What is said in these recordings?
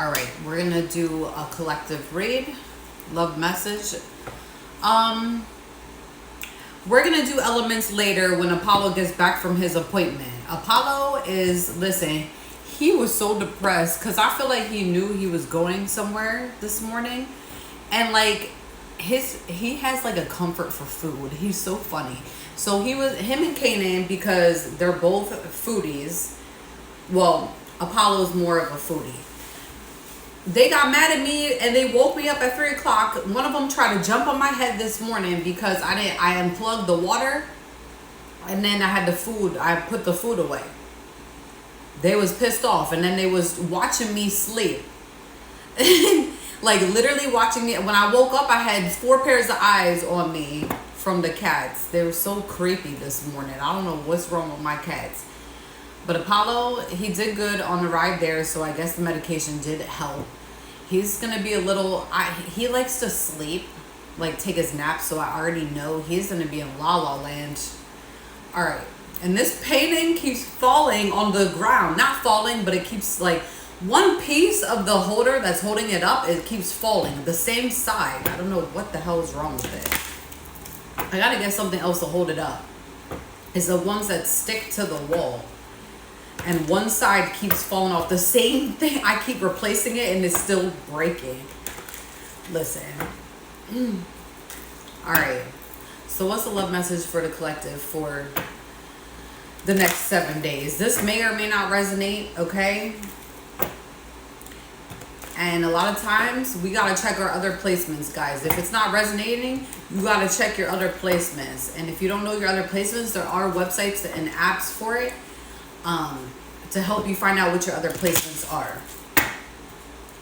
All right, we're gonna do a collective read, love message. We're gonna do elements later when Apollo gets back from his appointment. Apollo is, listen, he was so depressed because I feel like he knew he was going somewhere this morning, and like he has like a comfort for food. He's so funny. So him and Kanan, because they're both foodies. Well, Apollo's more of a foodie. They got mad at me and they woke me up at 3 o'clock. One of them tried to jump on my head this morning because I unplugged the water, and then I put the food away. They was pissed off, and then they was watching me sleep. Like literally watching me. When I woke up, I had 4 pairs of eyes on me from the cats. They were so creepy this morning. I don't know what's wrong with my cats. But Apollo, he did good on the ride there, so I guess the medication did help. He's going to be a little... he likes to sleep, like take his nap, so I already know he's going to be in La La Land. All right. And this painting keeps falling on the ground. Not falling, but it keeps like... one piece of the holder that's holding it up, it keeps falling. The same side. I don't know what the hell is wrong with it. I got to get something else to hold it up. It's the ones that stick to the wall. And one side keeps falling off. The same thing. I keep replacing it and it's still breaking. Listen. All right. So what's the love message for the collective for the next 7 days? This may or may not resonate, okay? And a lot of times we got to check our other placements, guys. If it's not resonating, you got to check your other placements. And if you don't know your other placements, there are websites and apps for it. To help you find out what your other placements are.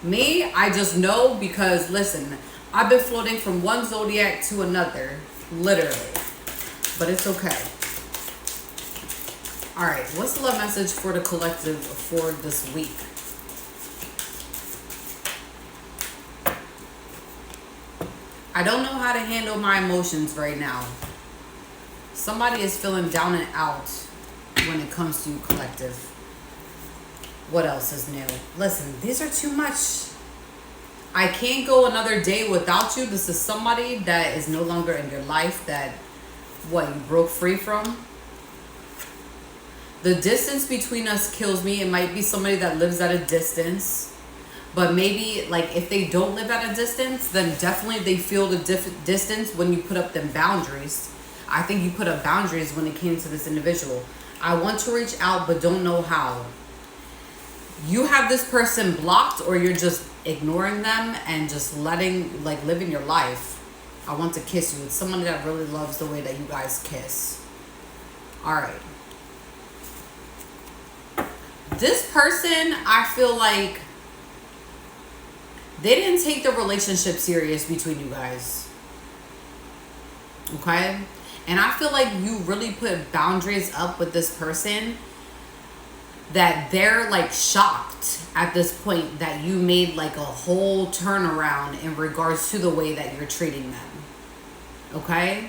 Me, I just know because, listen, I've been floating from one zodiac to another, literally. But it's okay. All right, what's the love message for the collective for this week? I don't know how to handle my emotions right now. Somebody is feeling down and out when it comes to you, collective. What else is new? Listen, these are too much. I can't go another day without you. This is somebody that is no longer in your life that, what, you broke free from? The distance between us kills me. It might be somebody that lives at a distance. But maybe, like, if they don't live at a distance, then definitely they feel the distance when you put up them boundaries. I think you put up boundaries when it came to this individual. I want to reach out, but don't know how. You have this person blocked, or you're just ignoring them and just living your life. I want to kiss you. It's someone that really loves the way that you guys kiss. All right. This person, I feel like they didn't take the relationship serious between you guys. Okay? And I feel like you really put boundaries up with this person that they're like shocked at this point that you made like a whole turnaround in regards to the way that you're treating them. Okay?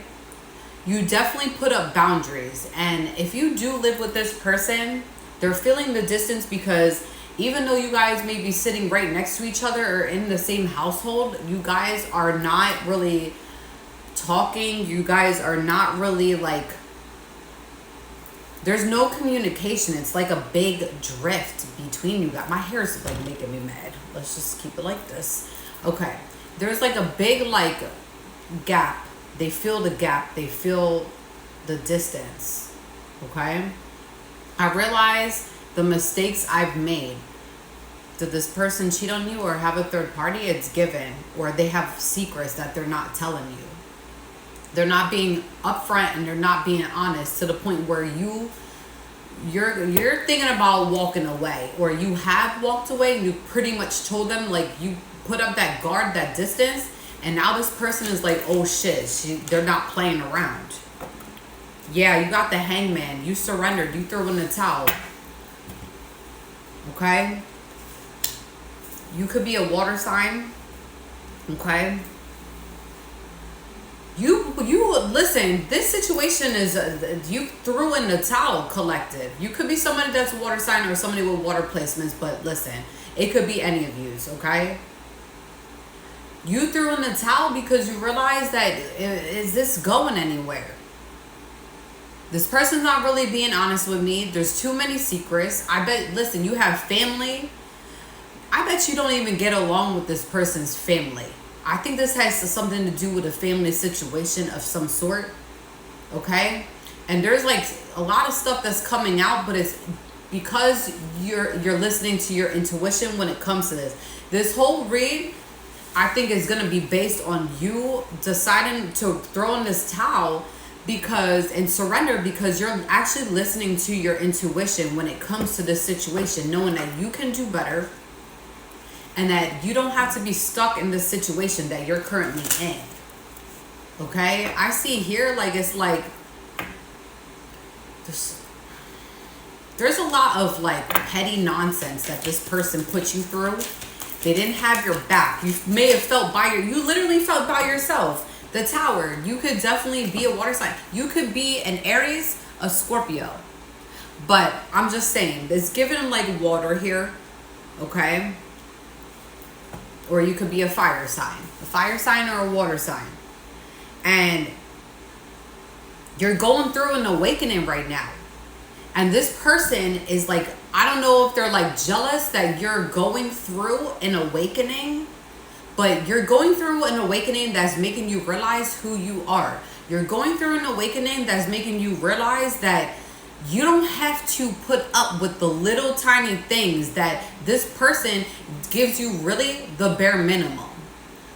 You definitely put up boundaries. And if you do live with this person, they're feeling the distance because even though you guys may be sitting right next to each other or in the same household, you guys are not really talking. You guys are not really like, there's no communication. It's like a big drift between you guys. My hair is like making me mad. Let's just keep it like this. Okay. There's like a big like gap. They feel the gap. They feel the distance. Okay. I realize the mistakes I've made. Did this person cheat on you or have a third party? It's given. Or they have secrets that they're not telling you. They're not being upfront and they're not being honest to the point where you're thinking about walking away, or you have walked away and you pretty much told them, like, you put up that guard, that distance, and now this person is like, oh shit, they're not playing around. Yeah, you got the hangman. You surrendered. You threw in the towel. Okay? You could be a water sign. Okay? You listen, this situation is, you threw in the towel, collective. You could be somebody that's a water sign or somebody with water placements, but listen, It could be any of yous, okay? You threw in the towel because you realized that, is this going anywhere? This person's not really being honest with me. There's too many secrets. I bet, listen, you have family. I bet you don't even get along with this person's family. I think this has something to do with a family situation of some sort. Okay? And there's like a lot of stuff that's coming out, but it's because you're listening to your intuition when it comes to this. This whole read, I think, is going to be based on you deciding to throw in this towel and surrender, because you're actually listening to your intuition when it comes to this situation, knowing that you can do better and that you don't have to be stuck in this situation that you're currently in. Okay? I see here, like, it's like there's a lot of like petty nonsense that this person put you through. They didn't have your back. You may have felt you literally felt by yourself. The Tower, you could definitely be a water sign. You could be an Aries, a Scorpio. But I'm just saying, it's giving like water here, okay? Or you could be a fire sign or a water sign. And you're going through an awakening right now. And this person is like, I don't know if they're like jealous that you're going through an awakening, but you're going through an awakening that's making you realize who you are. You're going through an awakening that's making you realize that you don't have to put up with the little tiny things that this person gives you, really the bare minimum.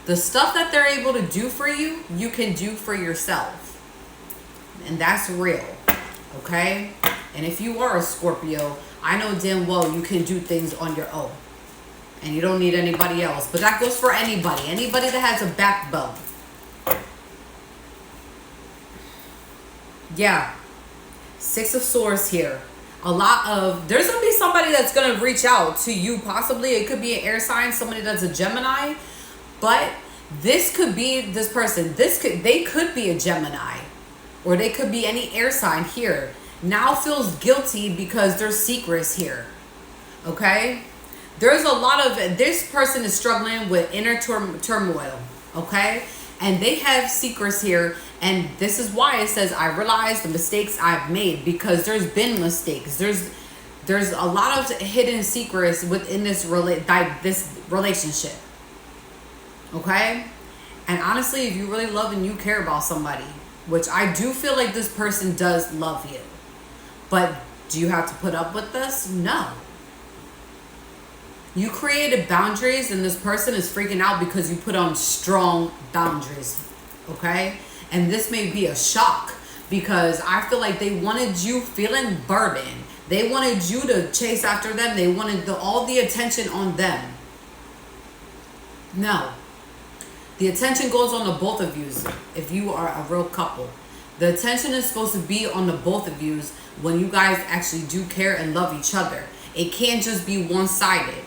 The stuff that they're able to do for you, you can do for yourself. And that's real, okay? And if you are a Scorpio, I know damn well you can do things on your own. And you don't need anybody else. But that goes for anybody. Anybody that has a backbone. Yeah. Six of Swords here. There's going to be somebody that's going to reach out to you. Possibly it could be an air sign. Somebody that's a Gemini. But this could be this person. They could be a Gemini. Or they could be any air sign here. Now feels guilty because there's secrets here. Okay? There's a lot of, this person is struggling with inner turmoil, okay? And they have secrets here, and this is why it says, I realize the mistakes I've made, because there's been mistakes. There's a lot of hidden secrets within this relationship, okay? And honestly, if you really love and you care about somebody, which I do feel like this person does love you, but do you have to put up with this? No. You created boundaries, and this person is freaking out because you put on strong boundaries, okay? And this may be a shock, because I feel like they wanted you feeling burdened. They wanted you to chase after them. They wanted all the attention on them. No. The attention goes on the both of you if you are a real couple. The attention is supposed to be on the both of you when you guys actually do care and love each other. It can't just be one-sided.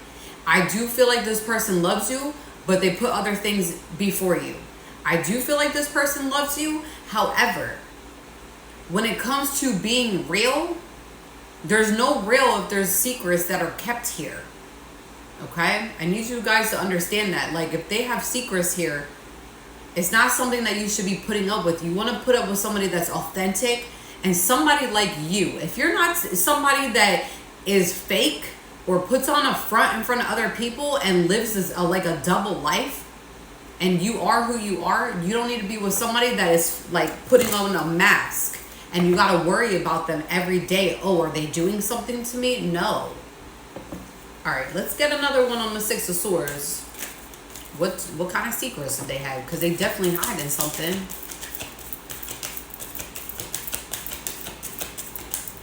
I do feel like this person loves you, but they put other things before you. I do feel like this person loves you. However, when it comes to being real, there's no real if there's secrets that are kept here. Okay? I need you guys to understand that. Like, if they have secrets here, it's not something that you should be putting up with. You want to put up with somebody that's authentic and somebody like you. If you're not somebody that is fake, or puts on a front in front of other people and lives like a double life, and you are who you are, you don't need to be with somebody that is like putting on a mask and you got to worry about them every day. Oh, are they doing something to me? No. All right, let's get another one on the Six of Swords. What kind of secrets did they have? Because they definitely hiding something.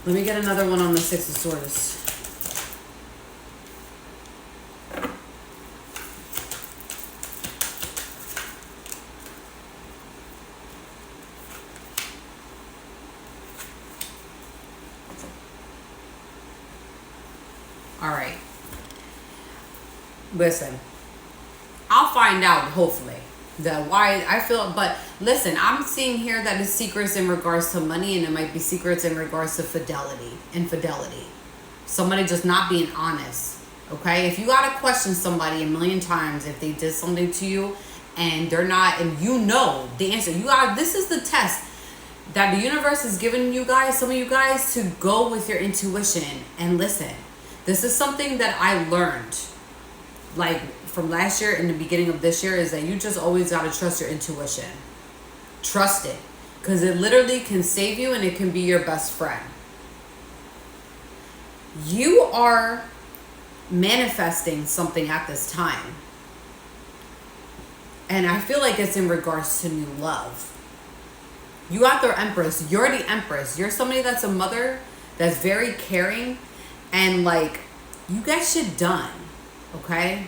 Let me get another one on the Six of Swords. All right. Listen, I'll find out, hopefully, that why I feel, but listen, I'm seeing here that it's secrets in regards to money, and it might be secrets in regards to infidelity. Somebody just not being honest. Okay? If you gotta question somebody a million times if they did something to you and they're not, and you know the answer, this is the test that the universe is giving you guys, some of you guys, to go with your intuition and listen. This is something that I learned, like from last year and the beginning of this year, is that you just always got to trust your intuition. Trust it, because it literally can save you and it can be your best friend. You are manifesting something at this time, and I feel like it's in regards to new love. You got the Empress. You're the Empress. You're somebody that's a mother, that's very caring, and like, you get shit done. Okay?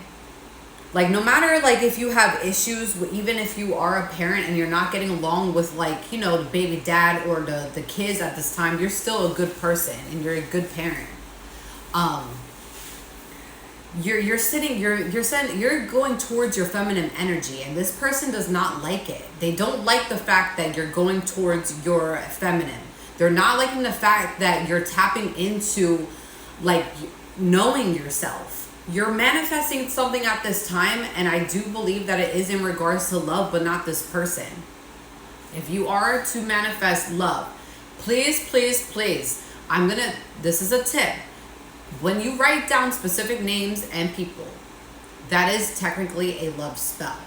Like, no matter like if you have issues, even if you are a parent and you're not getting along with, like, you know, the baby dad or the kids at this time, you're still a good person and you're a good parent. You're going towards your feminine energy, and this person does not like it. They don't like the fact that you're going towards your feminine. They're not liking the fact that you're tapping into, like, knowing yourself. You're manifesting something at this time, and I do believe that it is in regards to love, but not this person. If you are to manifest love, please, please, please, this is a tip. When you write down specific names and people, that is technically a love spell.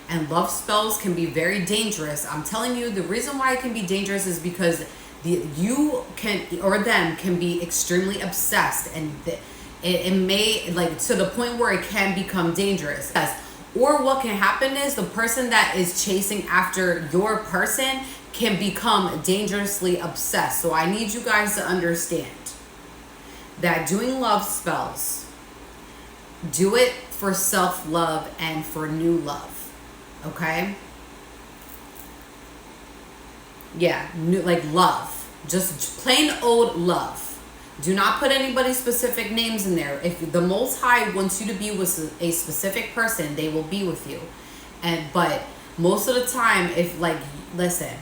And love spells can be very dangerous. I'm telling you, the reason why it can be dangerous is because you can, or them, can be extremely obsessed, and it may, like, to the point where it can become dangerous. Yes. Or what can happen is the person that is chasing after your person can become dangerously obsessed. So I need you guys to understand that doing love spells, do it for self-love and for new love. Okay? Yeah, like love. Just plain old love. Do not put anybody's specific names in there. If the Most High wants you to be with a specific person, they will be with you. But most of the time, if, like, listen,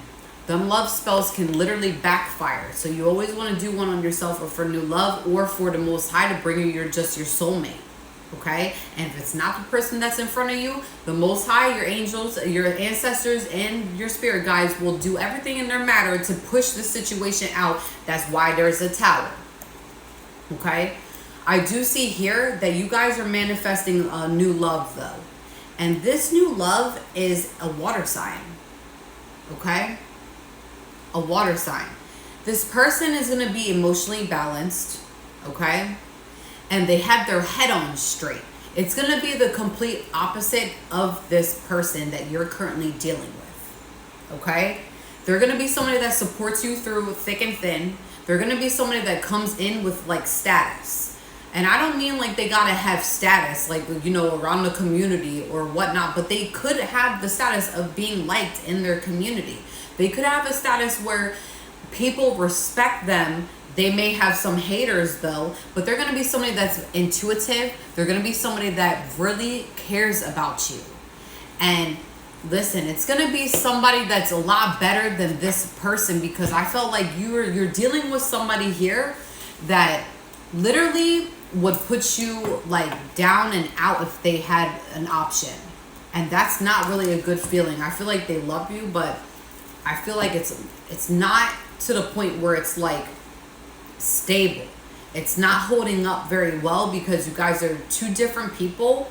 them love spells can literally backfire. So you always want to do one on yourself, or for new love, or for the Most High to bring you your soulmate. Okay? And if it's not the person that's in front of you, the Most High, your angels, your ancestors, and your spirit guides will do everything in their matter to push the situation out. That's why there's a tower. Okay? I do see here that you guys are manifesting a new love, though. And this new love is a water sign. Okay? A water sign. This person is going to be emotionally balanced. Okay? And they have their head on straight. It's going to be the complete opposite of this person that you're currently dealing with. Okay? They're going to be somebody that supports you through thick and thin. They're going to be somebody that comes in with, like, status. And I don't mean like they got to have status, like, you know, around the community or whatnot, but they could have the status of being liked in their community. They could have a status where people respect them. They may have some haters, though, but they're going to be somebody that's intuitive. They're going to be somebody that really cares about you. And listen, it's going to be somebody that's a lot better than this person, because I felt like you're dealing with somebody here that literally would put you, like, down and out if they had an option. And that's not really a good feeling. I feel like they love you, but I feel like it's not to the point where it's, like, stable. It's not holding up very well, because you guys are two different people.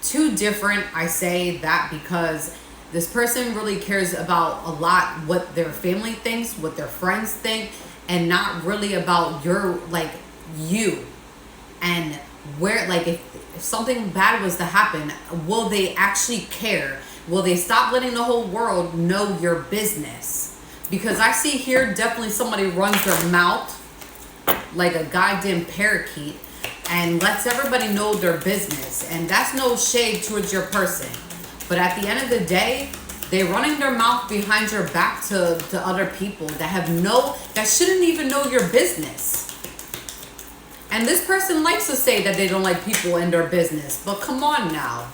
Too different. I say that because this person really cares about a lot what their family thinks, what their friends think, and not really about your, like, you. And where, like, if something bad was to happen, will they actually care? Will they stop letting the whole world know your business? Because I see here definitely somebody runs their mouth like a goddamn parakeet and lets everybody know their business. And that's no shade towards your person. But at the end of the day, they're running their mouth behind your back to other people that shouldn't even know your business. And this person likes to say that they don't like people in their business. But come on now.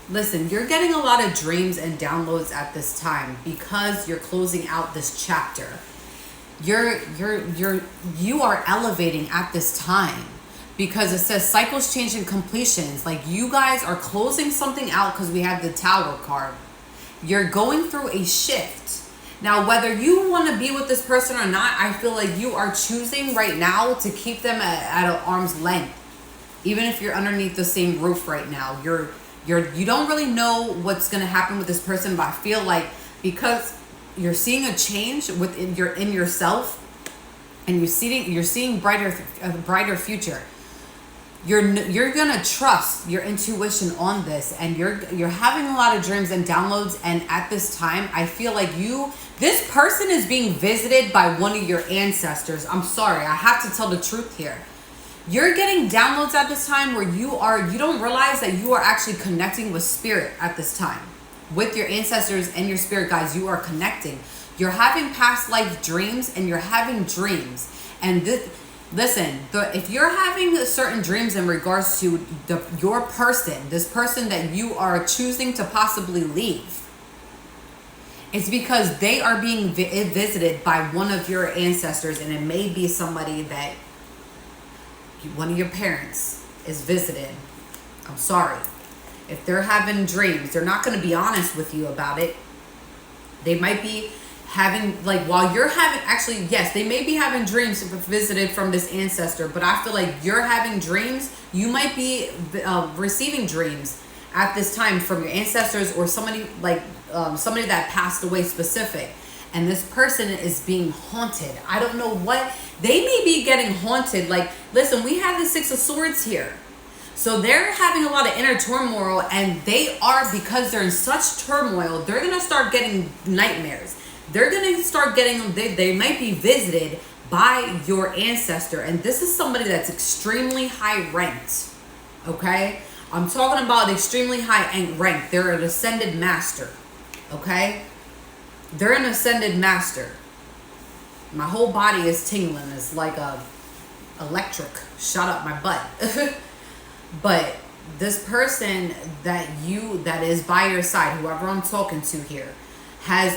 Listen, you're getting a lot of dreams and downloads at this time because you're closing out this chapter. you are elevating at this time, because it says cycles, change, and completions. Like, you guys are closing something out, because we have the Tower card. You're going through a shift. Now, whether you want to be with this person or not, I feel like you are choosing right now to keep them at an arm's length. Even if you're underneath the same roof right now, you don't really know what's going to happen with this person, but I feel like because you're seeing a change within in yourself, and you're seeing a brighter future. You're gonna trust your intuition on this, and you're having a lot of dreams and downloads. And at this time, I feel like this person is being visited by one of your ancestors. I'm sorry, I have to tell the truth here. You're getting downloads at this time where you don't realize that you are actually connecting with spirit at this time. With your ancestors and your spirit guides, you are connecting. You're having past life dreams, and you're having dreams. And if you're having certain dreams in regards to your person, this person that you are choosing to possibly leave, it's because they are being visited by one of your ancestors, and it may be somebody that one of your parents is visited. I'm sorry. If they're having dreams, they're not going to be honest with you about it. They might be having, like, while you're having, actually, yes, they may be having dreams visited from this ancestor, but I feel like you're having dreams. You might be receiving dreams at this time from your ancestors, or somebody somebody that passed away specific. And this person is being haunted. I don't know what. They may be getting haunted. Like, listen, we have the Six of Swords here. So they're having a lot of inner turmoil, and because they're in such turmoil, they're going to start getting nightmares. They're going to start getting, they might be visited by your ancestor. And this is somebody that's extremely high ranked. Okay? I'm talking about extremely high rank. They're an ascended master. Okay? They're an ascended master. My whole body is tingling. It's like a electric shot up my butt. But this person that is by your side, whoever I'm talking to here, has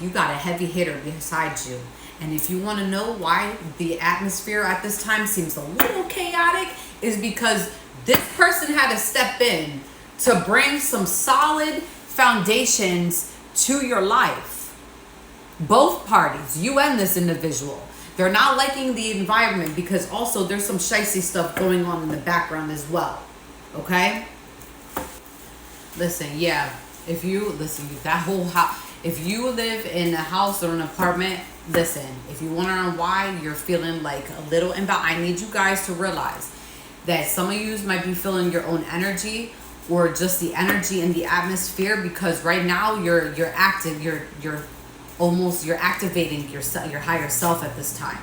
you got a heavy hitter beside you. And if you want to know why the atmosphere at this time seems a little chaotic, is because this person had to step in to bring some solid foundations to your life. Both parties, you and this individual. They're not liking the environment, because also there's some shicey stuff going on in the background as well. Okay? Listen, yeah. If you live in a house or an apartment, listen, if you want to know why you're feeling like a little I need you guys to realize that some of you might be feeling your own energy, or just the energy in the atmosphere, because right now you're active, you're activating your higher self at this time.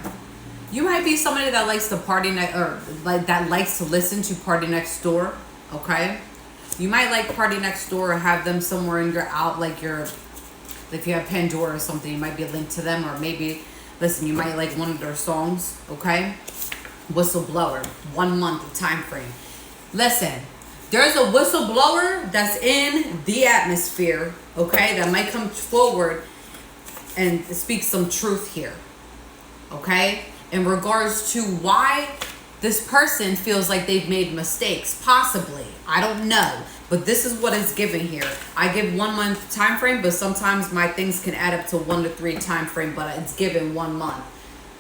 You might be somebody that likes to party that likes to listen to Party Next Door. Okay, you might like Party Next Door, or have them somewhere in if you have Pandora or something, you might be linked to them. Or maybe, listen, you might like one of their songs. Okay, Whistleblower, 1 month time frame. Listen, there's a whistleblower that's in the atmosphere, okay, that might come forward and speak some truth here, okay, in regards to why this person feels like they've made mistakes. Possibly, I don't know, but this is what is given here. I give 1 month time frame, but sometimes my things can add up to 1 to 3 time frame, but it's given 1 month,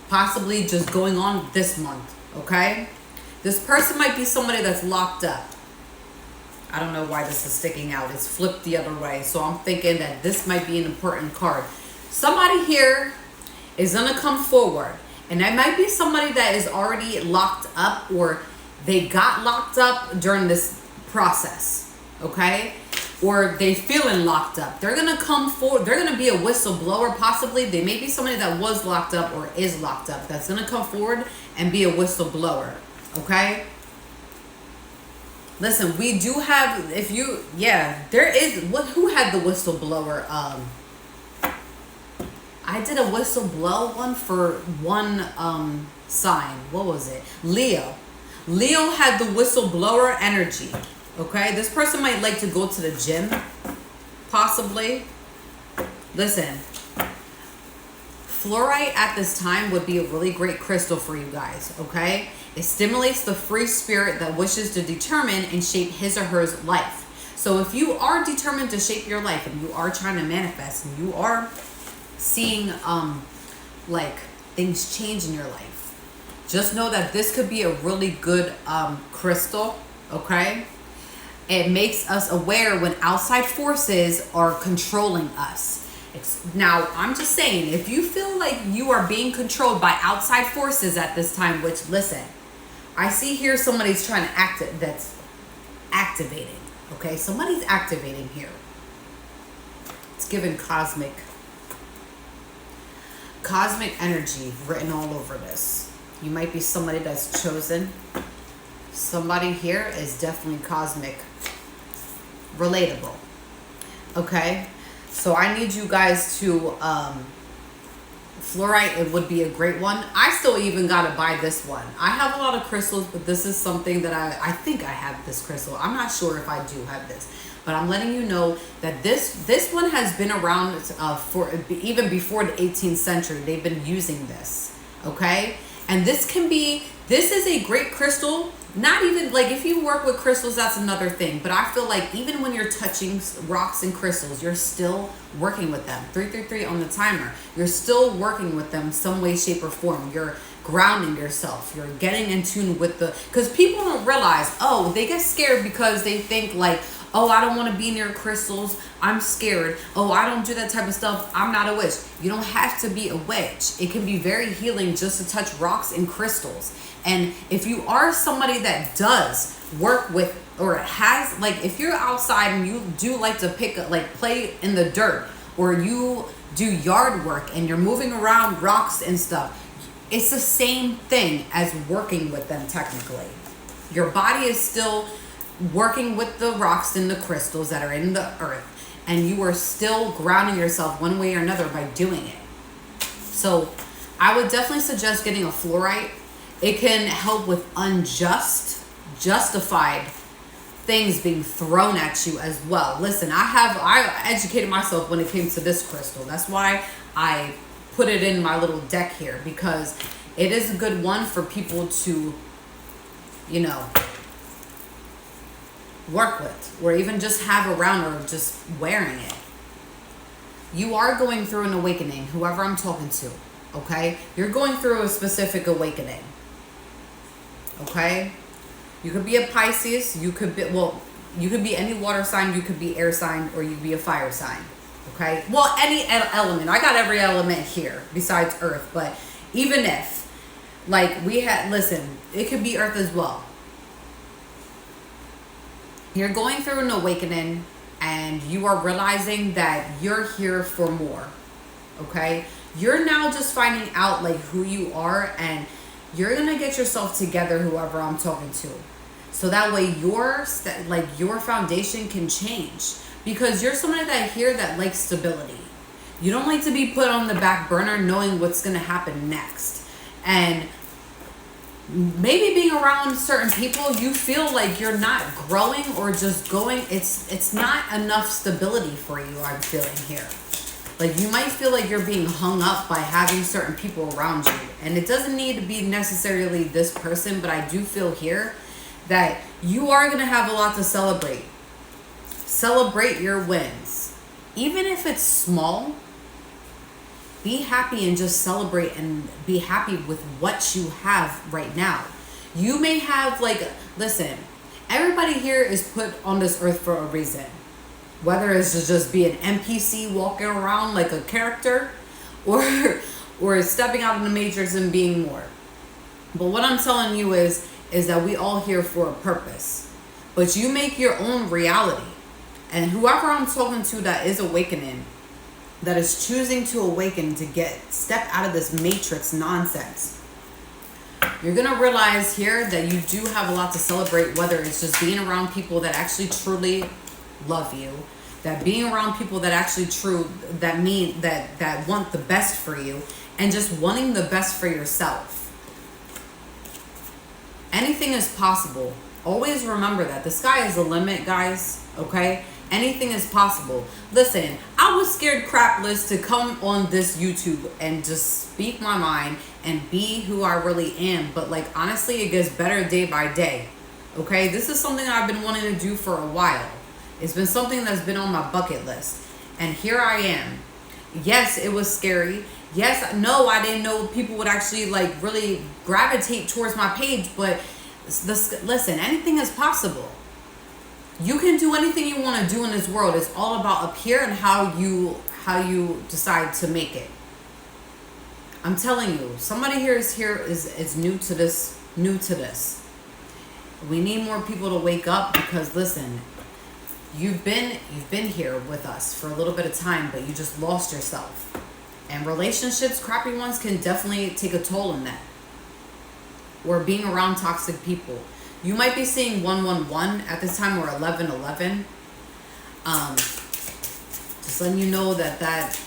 possibly just going on this month. Okay, this person might be somebody that's locked up. I don't know why this is sticking out. It's flipped the other way, so I'm thinking that this might be an important card. Somebody here is going to come forward, and that might be somebody that is already locked up, or they got locked up during this process, okay? Or they feeling locked up. They're going to come forward. They're going to be a whistleblower, possibly. They may be somebody that was locked up or is locked up that's going to come forward and be a whistleblower, okay? Listen, we do have, there is, who had the whistleblower? I did a whistleblow one for one sign. What was it? Leo. Leo had the whistleblower energy. Okay, this person might like to go to the gym, possibly. Listen, Fluorite at this time would be a really great crystal for you guys, okay? It stimulates the free spirit that wishes to determine and shape his or her life. So if you are determined to shape your life and you are trying to manifest and you are seeing like things change in your life, just know that this could be a really good crystal, okay? It makes us aware when outside forces are controlling us. Now, I'm just saying, if you feel like you are being controlled by outside forces at this time, which, listen, I see here somebody's trying to that's activating, okay? Somebody's activating here. It's given cosmic energy written all over this. You might be somebody that's chosen. Somebody here is definitely cosmic relatable, okay? So I need you guys to fluorite, it would be a great one. I still even gotta buy this one. I have a lot of crystals, but this is something that I think I have this crystal. I'm not sure if I do have this, but I'm letting you know that this one has been around for even before the 18th century. They've been using this, okay? And this is a great crystal. Not even, like, if you work with crystals, that's another thing. But I feel like even when you're touching rocks and crystals, you're still working with them. 333 on the timer. You're still working with them some way, shape, or form. You're grounding yourself. You're getting in tune with because people don't realize, oh, they get scared because they think like, oh, I don't want to be near crystals. I'm scared. Oh, I don't do that type of stuff. I'm not a witch. You don't have to be a witch. It can be very healing just to touch rocks and crystals. And if you are somebody that does work with or has, like, if you're outside and you do like to play in the dirt, or you do yard work and you're moving around rocks and stuff, it's the same thing as working with them technically. Your body is still working with the rocks and the crystals that are in the earth, and you are still grounding yourself one way or another by doing it. So I would definitely suggest getting a fluorite. It can help with justified things being thrown at you as well. Listen, I educated myself when it came to this crystal. That's why I put it in my little deck here, because it is a good one for people to, you know, work with, or even just have around, or just wearing it. You are going through an awakening, whoever I'm talking to, okay? You're going through a specific awakening, okay? You could be a Pisces, you could be any water sign, you could be air sign, or you could be a fire sign, okay? Well, any element. I got every element here besides earth, but even if, like, listen, it could be earth as well. You're going through an awakening and you are realizing that you're here for more, okay? You're now just finding out, like, who you are, and you're going to get yourself together, whoever I'm talking to. So that way your foundation can change, because you're somebody that likes stability. You don't like to be put on the back burner knowing what's going to happen next. And maybe being around certain people, you feel like you're not growing or just going. It's not enough stability for you, I'm feeling here. Like, you might feel like you're being hung up by having certain people around you. And it doesn't need to be necessarily this person, but I do feel here that you are going to have a lot to celebrate. Celebrate your wins. Even if it's small, be happy and just celebrate and be happy with what you have right now. You may have, like, listen, everybody here is put on this earth for a reason. Whether it's to just be an NPC walking around like a character, or stepping out in the matrix and being more. But what I'm telling you is that we all here for a purpose. But you make your own reality. And whoever I'm talking to that is awakening, that is choosing to awaken to step out of this matrix nonsense, you're going to realize here that you do have a lot to celebrate, whether it's just being around people that actually truly love you, that being around people that actually that want the best for you, and just wanting the best for yourself. Anything is possible. Always remember that. The sky is the limit, guys, okay? Anything is possible. Listen, I I was scared crapless to come on this YouTube and just speak my mind and be who I really am. But like, honestly, it gets better day by day. Okay, this is something I've been wanting to do for a while. It's been something that's been on my bucket list. And here I am. Yes, it was scary. Yes, no, I didn't know people would actually like really gravitate towards my page. But listen, anything is possible. You can do anything you want to do in this world. It's all about up here and how you decide to make it. I'm telling you, somebody here is new to this. We need more people to wake up, because listen, you've been here with us for a little bit of time, but you just lost yourself. And relationships, crappy ones, can definitely take a toll on that. Or being around toxic people. You might be seeing 111 at this time, or 1111. Just letting you know that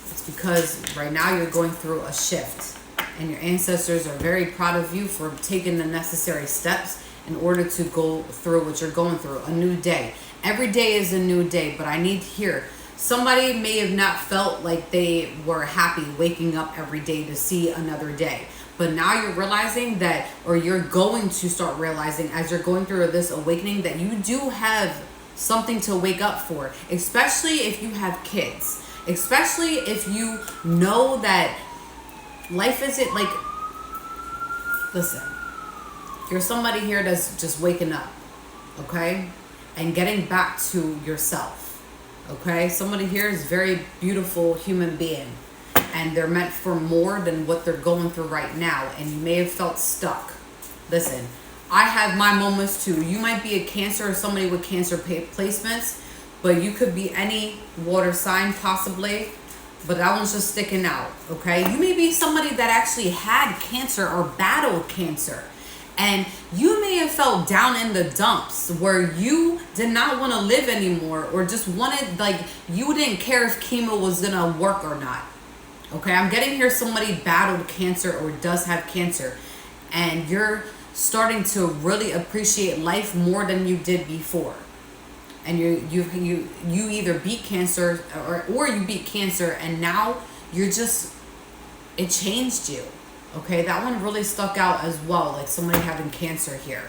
it's because right now you're going through a shift. And your ancestors are very proud of you for taking the necessary steps in order to go through what you're going through. A new day. Every day is a new day, but I need to hear. Somebody may have not felt like they were happy waking up every day to see another day. But now you're realizing that, or you're going to start realizing as you're going through this awakening, that you do have something to wake up for. Especially if you have kids. Especially if you know that life isn't like... Listen. You're somebody here that's just waking up. Okay? And getting back to yourself. Okay? Somebody here is a very beautiful human being. And they're meant for more than what they're going through right now. And you may have felt stuck. Listen, I have my moments too. You might be a Cancer or somebody with Cancer placements. But you could be any water sign possibly. But that one's just sticking out. Okay? You may be somebody that actually had Cancer or battled Cancer. And you may have felt down in the dumps where you did not want to live anymore, or just wanted, like, you didn't care if chemo was going to work or not. Okay, I'm getting here somebody battled Cancer or does have Cancer, and you're starting to really appreciate life more than you did before. And you either beat Cancer or you beat Cancer, and now you're just, it changed you. Okay, that one really stuck out as well, like somebody having Cancer here.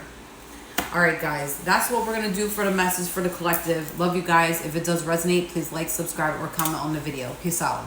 All right, guys, that's what we're going to do for the message for the collective. Love you guys. If it does resonate, please like, subscribe, or comment on the video. Peace out.